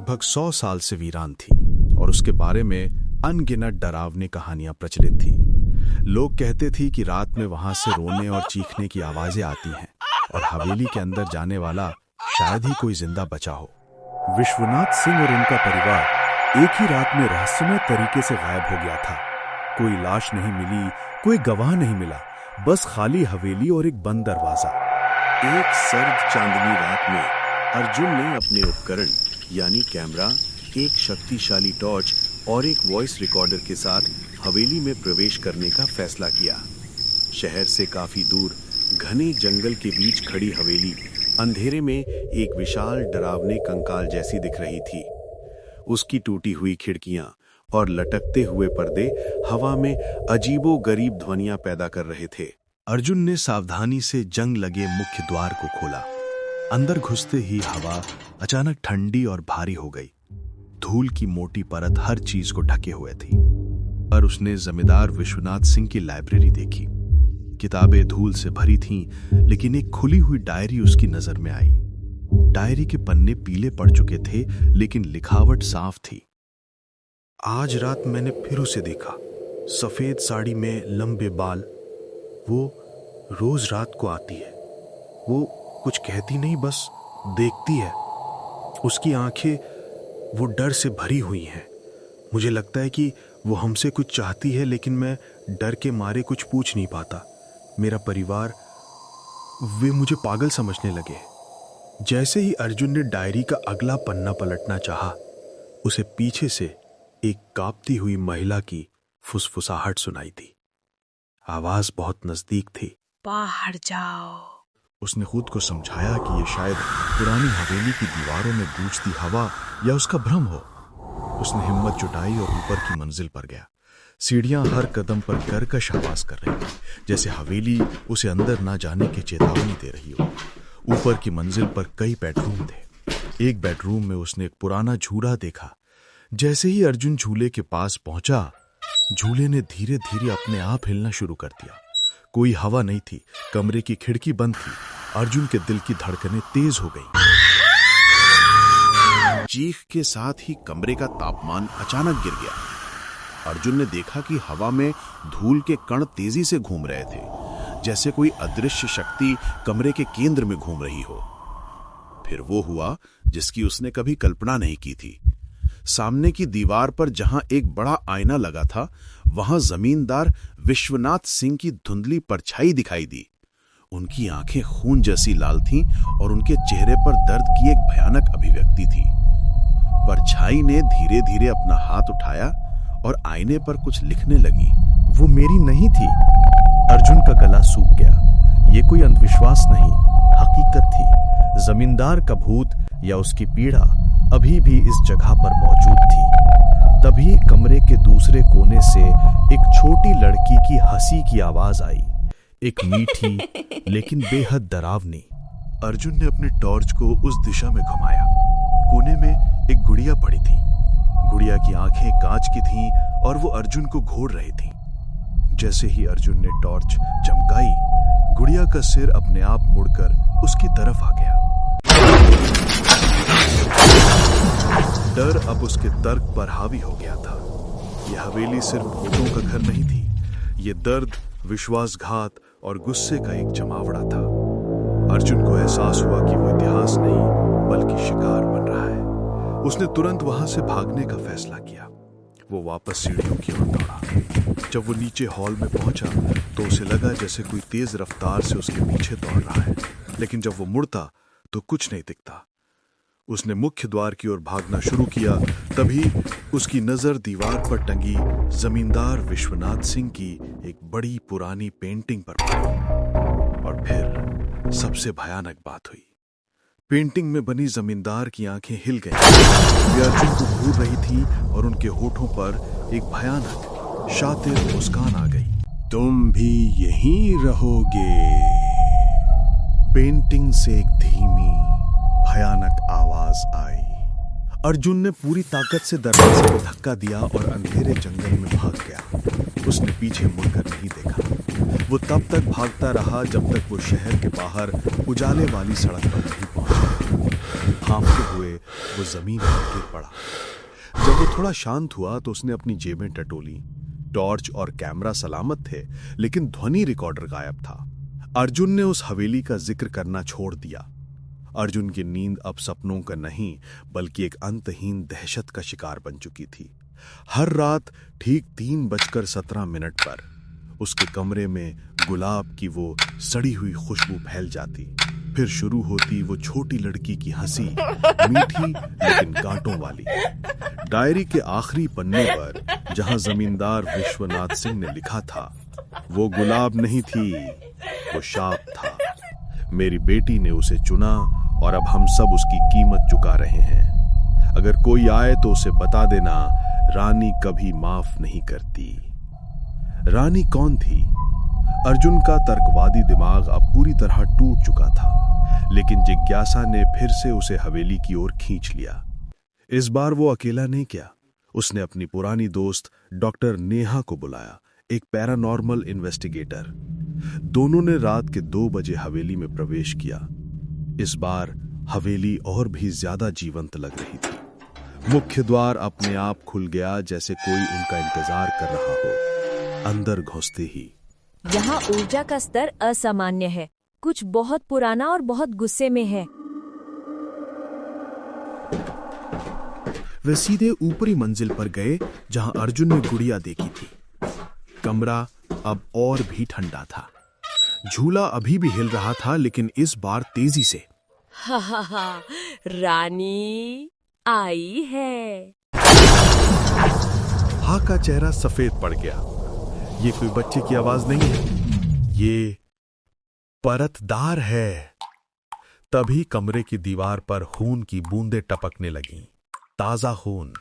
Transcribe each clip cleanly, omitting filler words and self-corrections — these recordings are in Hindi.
लगभग 100 साल से वीरान थी और उसके बारे में अनगिनत डरावनी कहानियां प्रचलित थी। लोग कहते थे कि रात में वहां से रोने और चीखने की आवाजें आती हैं और हवेली के अंदर जाने वाला शायद ही कोई जिंदा बचा हो। विश्वनाथ सिंह और उनका परिवार एक ही रात में रहस्यमय तरीके से गायब हो गया था। कोई लाश नहीं मिली, कोई गवाह नहीं मिला, बस खाली हवेली और एक बंद दरवाजा। एक सर्द चांदनी रात में अर्जुन ने अपने उपकरण यानी कैमरा, एक शक्तिशाली टॉर्च और एक वॉइस रिकॉर्डर के साथ हवेली में प्रवेश करने का फैसला किया। शहर से काफी दूर घने जंगल के बीच खड़ी हवेली अंधेरे में एक विशाल डरावने कंकाल जैसी दिख रही थी। उसकी टूटी हुई खिड़कियां और लटकते हुए पर्दे हवा में अजीबो-गरीब ध्वनियां पैदा कर रहे थे। अर्जुन ने सावधानी से जंग लगे मुख्य द्वार को खोला। अंदर घुसते ही हवा अचानक ठंडी और भारी हो गई। धूल की मोटी परत हर चीज को ढके हुए थी। पर उसने जमींदार विश्वनाथ सिंह की लाइब्रेरी देखी। किताबें धूल से भरी थीं, लेकिन एक खुली हुई डायरी उसकी नजर में आई। डायरी के पन्ने पीले पड़ चुके थे, लेकिन लिखावट साफ थी। आज रात मैंने फिर उसे देखा, सफेद साड़ी में लंबे बाल। वो रोज रात को आती है। वो कुछ कहती नहीं, बस देखती है। उसकी आंखें वो डर से भरी हुई हैं। मुझे लगता है कि वो हमसे कुछ चाहती है, लेकिन मैं डर के मारे कुछ पूछ नहीं पाता। मेरा परिवार, वे मुझे पागल समझने लगे। जैसे ही अर्जुन ने डायरी का अगला पन्ना पलटना चाहा, उसे पीछे से एक कांपती हुई महिला की फुसफुसाहट सुनाई दी। आवाज बहुत नजदीक थी। बाहर जाओ। उसने खुद को समझाया कि ये शायद पुरानी हवेली की दीवारों में गूंजती हवा या उसका भ्रम हो। उसने हिम्मत जुटाई और ऊपर की मंजिल पर गया। सीढ़ियां हर कदम पर कर्कश आवाज कर रही थी, जैसे हवेली उसे अंदर ना जाने की चेतावनी दे रही हो। ऊपर की मंजिल पर कई बेडरूम थे। एक बेडरूम में उसने एक पुराना झूला देखा। जैसे ही अर्जुन झूले के पास पहुंचा, झूले ने धीरे धीरे अपने आप हिलना शुरू कर दिया। कोई हवा नहीं थी, कमरे की खिड़की बंद थी। अर्जुन के दिल की धड़कनें तेज हो गईं। चीख के साथ ही कमरे का तापमान अचानक गिर गया। अर्जुन ने देखा कि हवा में धूल के कण तेजी से घूम रहे थे, जैसे कोई अदृश्य शक्ति कमरे के केंद्र में घूम रही हो। फिर वो हुआ जिसकी उसने कभी कल्पना नहीं की थी। सामने की दीवार पर जहां एक बड़ा आईना लगा था, वहां जमींदार विश्वनाथ सिंह की धुंधली परछाई दिखाई दी। उनकी आंखें खून जैसी लाल थीं और उनके चेहरे पर दर्द की एक भयानक अभिव्यक्ति थी। परछाई ने धीरे धीरे अपना हाथ उठाया और आईने पर कुछ लिखने लगी। वो मेरी नहीं थी। अर्जुन का गला सूख गया। ये कोई अंधविश्वास नहीं, हकीकत थी। जमींदार का भूत या उसकी पीड़ा अभी भी इस जगह पर मौजूद थी। तभी कमरे के दूसरे कोने से एक छोटी लड़की की हंसी की आवाज आई, एक मीठी लेकिन बेहद डरावनी। अर्जुन ने अपने टॉर्च को उस दिशा में घुमाया। कोने में एक गुड़िया पड़ी थी। गुड़िया की आंखें कांच की थीं और वो अर्जुन को घूर रही थीं। जैसे ही अर्जुन ने टॉर्च चमकाई, गुड़िया का सिर अपने आप मुड़कर उसकी तरफ आ गया। डर अब उसके तर्क पर हावी हो गया था। यह हवेली सिर्फ भूतों का घर नहीं थी। ये दर्द, विश्वासघात और गुस्से का एक जमावड़ा था। अर्जुन को एहसास हुआ कि वो इतिहास नहीं बल्कि शिकार बन रहा है। उसने तुरंत वहां से भागने का फैसला किया। वो वापस सीढ़ियों की ओर दौड़ा। जब वो नीचे हॉल में पहुंचा तो उसे लगा जैसे कोई तेज रफ्तार से उसके पीछे दौड़ रहा है, लेकिन जब वो मुड़ता तो कुछ नहीं दिखता। उसने मुख्य द्वार की ओर भागना शुरू किया। तभी उसकी नजर दीवार पर टंगी जमींदार विश्वनाथ सिंह की एक बड़ी पुरानी पेंटिंग पर पड़ी। और फिर सबसे भयानक बात हुई। पेंटिंग में बनी जमींदार की आंखें हिल गईं। वे अर्जुन को घूर रही थी और उनके होठों पर एक भयानक शातिर मुस्कान आ गई। तुम भी यहीं रहोगे। पेंटिंग से एक धीमी भयानक आवाज आई। अर्जुन ने पूरी ताकत से दरवाजे को धक्का दिया और अंधेरे जंगल में भाग गया। उसने पीछे मुड़कर नहीं देखा। वो तब तक भागता रहा जब तक वो शहर के बाहर उजाले वाली सड़क पर नहीं पहुंचा। हांफते हुए वो जमीन पर गिर पड़ा। जब वो थोड़ा शांत हुआ तो उसने अपनी जेबें टटोली। टॉर्च और कैमरा सलामत थे, लेकिन ध्वनि रिकॉर्डर गायब था। अर्जुन ने उस हवेली का जिक्र करना छोड़ दिया। अर्जुन की नींद अब सपनों का नहीं, बल्कि एक अंतहीन दहशत का शिकार बन चुकी थी। हर रात ठीक 3:17 पर उसके कमरे में गुलाब की वो सड़ी हुई खुशबू फैल जाती। फिर शुरू होती वो छोटी लड़की की हंसी, मीठी लेकिन कांटों वाली। डायरी के आखिरी पन्ने पर जहां जमींदार विश्वनाथ सिंह ने लिखा था, वो गुलाब नहीं थी, वो शाप था। मेरी बेटी ने उसे चुना और अब हम सब उसकी कीमत चुका रहे हैं। अगर कोई आए तो उसे बता देना, रानी कभी माफ नहीं करती। रानी कौन थी? अर्जुन का तर्कवादी दिमाग अब पूरी तरह टूट चुका था, लेकिन जिज्ञासा ने फिर से उसे हवेली की ओर खींच लिया। इस बार वो अकेला नहीं किया। उसने अपनी पुरानी दोस्त डॉक्टर नेहा को बुलाया, एक पैरानॉर्मल इन्वेस्टिगेटर। दोनों ने रात के 2 बजे हवेली में प्रवेश किया। इस बार हवेली और भी ज्यादा जीवंत लग रही थी। मुख्य द्वार अपने आप खुल गया, जैसे कोई उनका इंतजार कर रहा हो। अंदर घुसते ही यहाँ ऊर्जा का स्तर असामान्य है। कुछ बहुत पुराना और बहुत गुस्से में है। वे सीधे ऊपरी मंजिल पर गए जहां अर्जुन ने गुड़िया देखी थी। कमरा अब और भी ठंडा था। झूला अभी भी हिल रहा था, लेकिन इस बार तेजी से। हा हा हा, रानी आई है। हा का चेहरा सफेद पड़ गया। ये कोई बच्चे की आवाज नहीं है, ये परतदार है। तभी कमरे की दीवार पर खून की बूंदें टपकने लगीं। ताजा खून।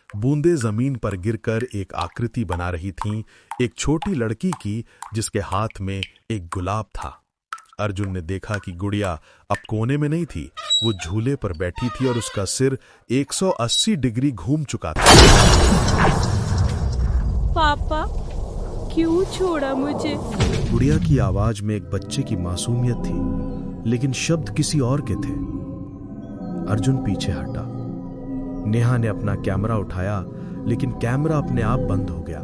बूंदें जमीन पर गिरकर एक आकृति बना रही थीं, एक छोटी लड़की की जिसके हाथ में एक गुलाब था। अर्जुन ने देखा कि गुड़िया अब कोने में नहीं थी, वो झूले पर बैठी थी और उसका सिर 180 डिग्री घूम चुका था। पापा, क्यों छोड़ा मुझे? गुड़िया की आवाज में एक बच्चे की मासूमियत थी, लेकिन शब्द किसी और के थे। अर्जुन पीछे हटा। नेहा ने अपना कैमरा उठाया, लेकिन कैमरा अपने आप बंद हो गया।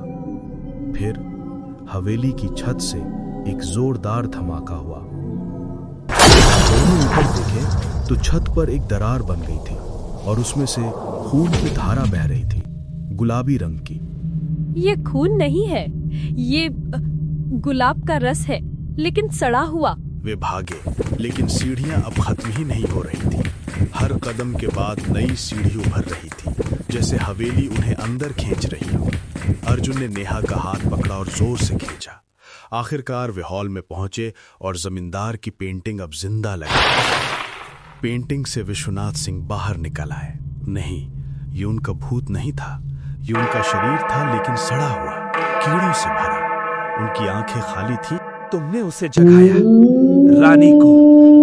फिर हवेली की छत से एक जोरदार धमाका हुआ। दोनों ऊपर देखे तो छत पर एक दरार बन गई थी और उसमें से खून की धारा बह रही थी, गुलाबी रंग की। ये खून नहीं है, ये गुलाब का रस है, लेकिन सड़ा हुआ। वे भागे, लेकिन सीढ़ियां अब खत्म ही नहीं हो रही थी। हर कदम के बाद नई सीढ़ी उभर रही थी, जैसे हवेली उन्हें अंदर खींच रही हो। अर्जुन ने नेहा का हाथ पकड़ा और जोर से खींचा। आखिरकार वे हॉल में पहुंचे और जमींदार की पेंटिंग अब जिंदा लगी। पेंटिंग से विश्वनाथ सिंह बाहर निकल आए। नहीं, ये उनका भूत नहीं था, ये उनका शरीर था, लेकिन सड़ा हुआ, कीड़ों से भरा। उनकी आंखें खाली थी। तुमने उसे जगाया, रानी को।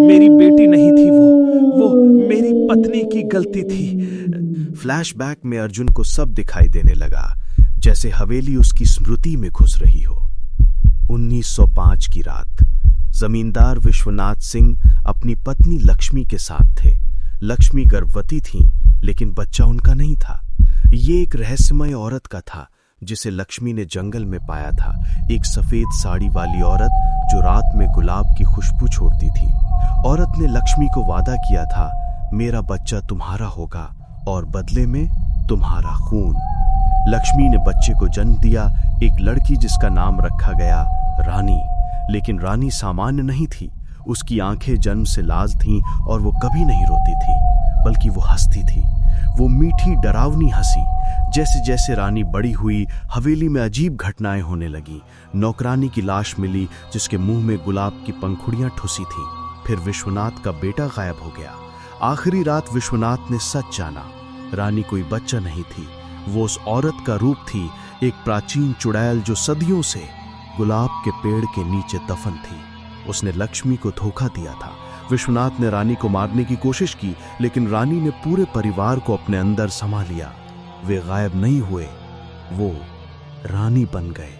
मेरी बेटी नहीं थी वो मेरी पत्नी की गलती थी। फ्लैशबैक में अर्जुन को सब दिखाई देने लगा, जैसे हवेली उसकी स्मृति में घुस रही हो। 1905 की रात। जमींदार विश्वनाथ सिंह अपनी पत्नी लक्ष्मी के साथ थे। लक्ष्मी गर्भवती थी, लेकिन बच्चा उनका नहीं था। ये एक रहस्यमय औरत का था, जिसे लक्ष्मी ने जंगल में पाया था। एक सफेद साड़ी वाली औरत जो रात में गुलाब की खुशबू छोड़ती थी। औरत ने लक्ष्मी को वादा किया था, मेरा बच्चा तुम्हारा होगा और बदले में तुम्हारा खून। लक्ष्मी ने बच्चे को जन्म दिया, एक लड़की जिसका नाम रखा गया रानी। लेकिन रानी सामान्य नहीं थी। उसकी आंखें जन्म से लाल थीं और वो कभी नहीं रोती थी, बल्कि वो हंसती थी। वो मीठी डरावनी हंसी। जैसे जैसे रानी बड़ी हुई, हवेली में अजीब घटनाएं होने लगी। नौकरानी की लाश मिली जिसके मुंह में गुलाब की पंखुड़ियां ठुसी थीं। फिर विश्वनाथ का बेटा गायब हो गया। आखिरी रात विश्वनाथ ने सच जाना, रानी कोई बच्चा नहीं थी, वो उस औरत का रूप थी, एक प्राचीन चुड़ैल जो सदियों से गुलाब के पेड़ के नीचे दफन थी। उसने लक्ष्मी को धोखा दिया था। विश्वनाथ ने रानी को मारने की कोशिश की, लेकिन रानी ने पूरे परिवार को अपने अंदर समा लिया। वे गायब नहीं हुए, वो रानी बन गए।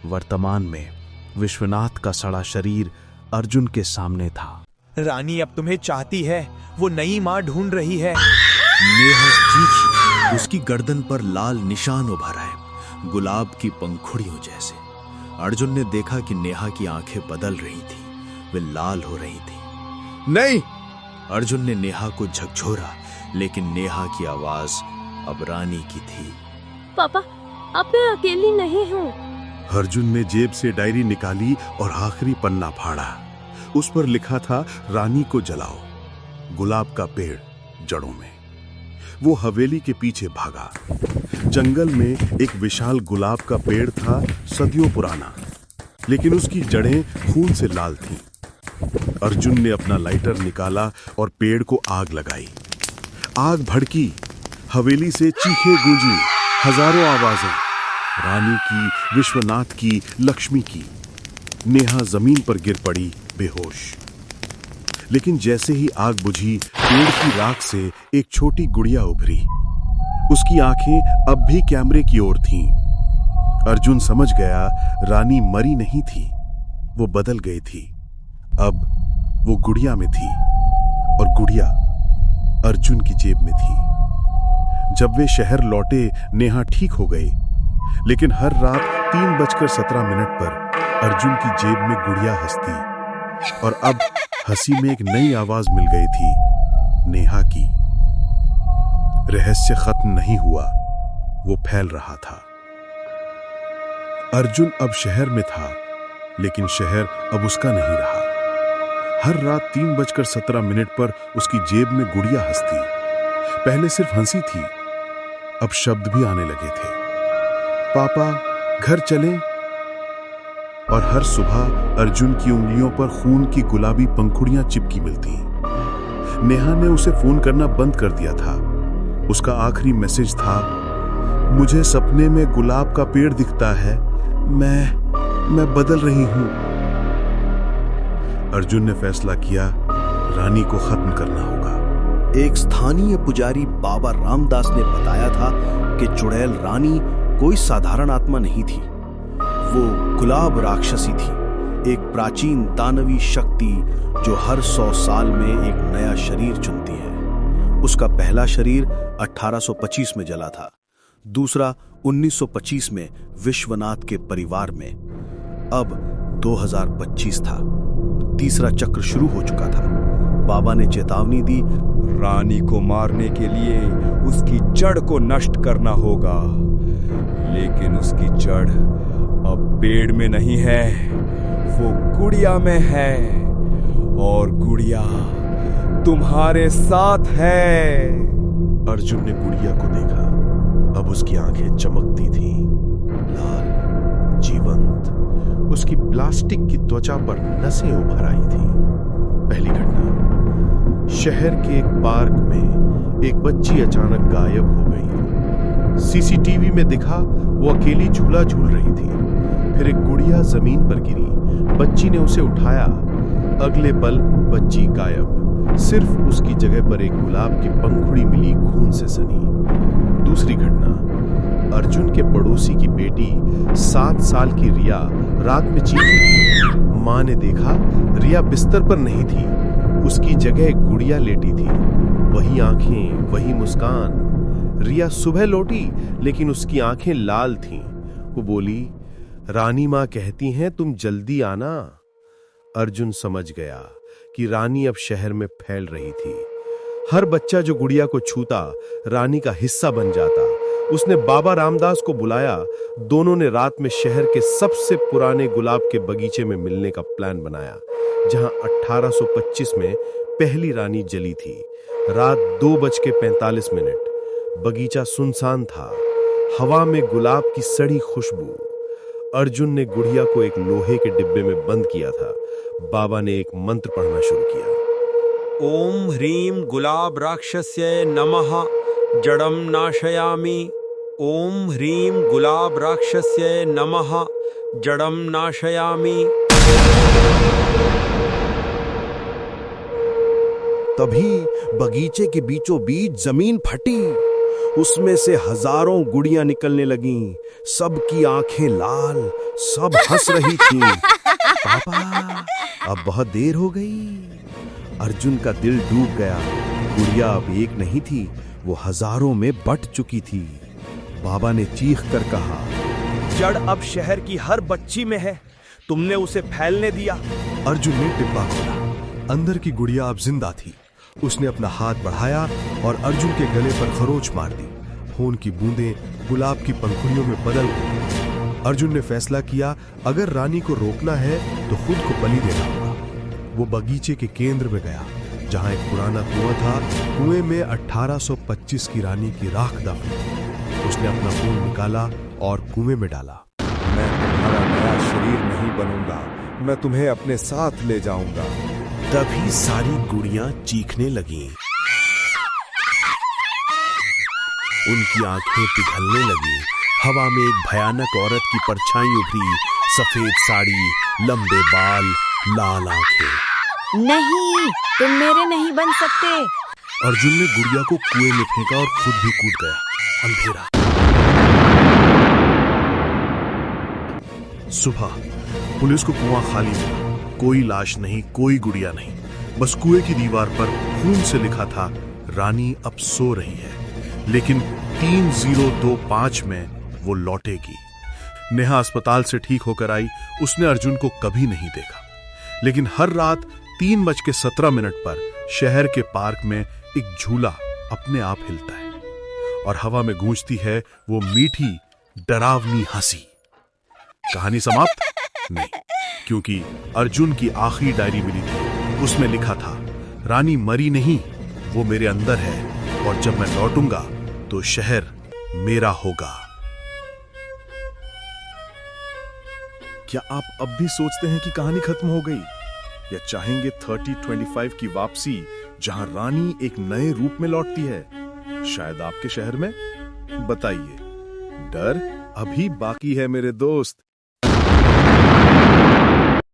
वर्तमान में विश्वनाथ का सड़ा शरीर अर्जुन के सामने था। रानी अब तुम्हें चाहती है, वो नई माँ ढूंढ रही है। नेहा चीखी। उसकी गर्दन पर लाल निशान उभर आए, गुलाब की पंखुड़ियों जैसे। अर्जुन ने देखा कि नेहा की आंखें बदल रही थी, वे लाल हो रही थी। नहीं! अर्जुन ने नेहा को झकझोरा, लेकिन नेहा की आवाज अब रानी की थी। पापा, अब मैं अकेली नहीं हूँ। अर्जुन ने जेब से डायरी निकाली और आखिरी पन्ना फाड़ा। उस पर लिखा था, रानी को जलाओ, गुलाब का पेड़ जड़ों में। वो हवेली के पीछे भागा। जंगल में एक विशाल गुलाब का पेड़ था, सदियों पुराना, लेकिन उसकी जड़ें खून से लाल थीं। अर्जुन ने अपना लाइटर निकाला और पेड़ को आग लगाई। आग भड़की, हवेली से चीखें गूंजी, हजारों आवाजें, रानी की, विश्वनाथ की, लक्ष्मी की। नेहा जमीन पर गिर पड़ी बेहोश। लेकिन जैसे ही आग बुझी, पेड़ की राख से एक छोटी गुड़िया उभरी। उसकी आंखें अब भी कैमरे की ओर थीं। अर्जुन समझ गया, रानी मरी नहीं थी, वो बदल गई थी। अब वो गुड़िया में थी और गुड़िया अर्जुन की जेब में थी। जब वे शहर लौटे, नेहा ठीक हो गई, लेकिन हर रात 3:17 पर अर्जुन की जेब में गुड़िया हंसती। और अब हंसी में एक नई आवाज मिल गई थी, नेहा की। रहस्य खत्म नहीं हुआ, वो फैल रहा था। अर्जुन अब शहर में था, लेकिन शहर अब उसका नहीं रहा। हर रात 3:17 पर उसकी जेब में गुड़िया हंसती। पहले सिर्फ हंसी थी, अब शब्द भी आने लगे थे। पापा, घर चलें? और हर सुबह अर्जुन की उंगलियों पर खून की गुलाबी पंखुड़ियां चिपकी मिलती। नेहा ने उसे फोन करना बंद कर दिया था। उसका आखिरी मैसेज था, मुझे सपने में गुलाब का पेड़ दिखता है, मैं बदल रही हूं। अर्जुन ने फैसला किया, रानी को खत्म करना होगा। एक स्थानीय पुजारी बाबा रामदास ने बताया था कि चुड़ैल रानी कोई साधारण आत्मा नहीं थी, वो गुलाब राक्षसी थी, एक प्राचीन दानवी शक्ति जो हर 100 साल में एक नया शरीर चुनती है। उसका पहला शरीर 1825 में जला था, दूसरा 1925 में विश्वनाथ के परिवार में। अब 2025 था, तीसरा चक्र शुरू हो चुका था। बाबा ने चेतावनी दी, रानी को मारने के लिए उसकी जड़ को नष्ट करना होगा, लेकिन उसकी जड़ अब पेड़ में नहीं है, वो गुड़िया में है, और गुड़िया तुम्हारे साथ है। अर्जुन ने गुड़िया को देखा। अब उसकी आंखें चमकती थीं, लाल, जीवंत। उसकी प्लास्टिक की त्वचा पर नसें उभर आई थीं। पहली घटना, शहर के एक पार्क में एक बच्ची अचानक गायब हो गई। सीसीटीवी में दिखा, वो अकेली झूला झूल रही थी। फिर एक गुड़िया जमीन पर गिरी, बच्ची ने उसे उठाया। अगले पल बच्ची गायब, सिर्फ उसकी जगह पर एक गुलाब की पंखुड़ी मिली, खून से सनी। दूसरी घटना, अर्जुन के पड़ोसी की बेटी 7 साल की रिया रात में चीखी। मां ने देखा, रिया बिस्तर पर नहीं थी, उसकी जगह एक गुड़िया लेटी थी। वही आंखें, वही मुस्कान। रिया सुबह लौटी, लेकिन उसकी आंखें लाल थीं। वो बोली, रानी मां कहती हैं तुम जल्दी आना। अर्जुन समझ गया कि रानी अब शहर में फैल रही थी। हर बच्चा जो गुड़िया को छूता, रानी का हिस्सा बन जाता। उसने बाबा रामदास को बुलाया। दोनों ने रात में शहर के सबसे पुराने गुलाब के बगीचे में मिलने का प्लान बनाया, जहां 1825 में पहली रानी जली थी। रात 2:45। बगीचा सुनसान था, हवा में गुलाब की सड़ी खुशबू। अर्जुन ने गुड़िया को एक लोहे के डिब्बे में बंद किया था। बाबा ने एक मंत्र पढ़ना शुरू किया। ओम ह्रीम गुलाब राक्षस्ये नमः जड़म नाशयामि। ओम ह्रीम गुलाब राक्षस्ये नमः जड़म नाशयामि। तभी बगीचे के बीचों बीच जमीन फटी। उसमें से हजारों गुड़ियां निकलने लगीं। सबकी आंखें लाल, सब हंस रही थीं। पापा, अब बहुत देर हो गई। अर्जुन का दिल डूब गया। गुड़िया अब एक नहीं थी, वो हजारों में बट चुकी थी। बाबा ने चीख कर कहा, जड़ अब शहर की हर बच्ची में है, तुमने उसे फैलने दिया। अर्जुन ने डिब्बा खोला। अंदर की गुड़िया अब जिंदा थी। उसने अपना हाथ बढ़ाया और अर्जुन के गले पर खरोच मार दी। खून की बूंदें गुलाब की पंखुड़ियों में बदल गई। अर्जुन ने फैसला किया, अगर रानी को रोकना है तो खुद को बलि देना होगा। वो बगीचे के केंद्र में गया, जहां एक पुराना कुआं था। कुएं में 1825 की रानी की राख दफन थी। उसने अपना खून निकाला और कुएं में डाला। मैं तुम्हारा नया शरीर नहीं बनूंगा, मैं तुम्हें अपने साथ ले जाऊंगा। तभी सारी गुड़ियां चीखने लगीं। उनकी आंखें पिघलने लगीं। हवा में एक भयानक औरत की परछाई उभरी। सफेद साड़ी, लंबे बाल, लाल आंखें। नहीं, तुम मेरे नहीं बन सकते। अर्जुन ने गुड़िया को कुएं में फेंका और खुद भी कूद गया। अंधेरा। सुबह पुलिस को कुआं खाली मिला। कोई लाश नहीं, कोई गुड़िया नहीं। बस कुएं की दीवार पर खून से लिखा था, रानी अब सो रही है, लेकिन 3025 में वो लौटेगी। नेहा अस्पताल से ठीक होकर आई। उसने अर्जुन को कभी नहीं देखा, लेकिन हर रात 3:17 पर शहर के पार्क में एक झूला अपने आप हिलता है और हवा में गूंजती है वो मीठी डरावनी हंसी। कहानी समाप्त? नहीं, क्योंकि अर्जुन की आखिरी डायरी मिली थी। उसमें लिखा था, रानी मरी नहीं, वो मेरे अंदर है और जब मैं लौटूंगा तो शहर मेरा होगा। क्या आप अब भी सोचते हैं कि कहानी खत्म हो गई, या चाहेंगे 3025 की वापसी, जहां रानी एक नए रूप में लौटती है, शायद आपके शहर में? बताइए। डर अभी बाकी है मेरे दोस्त।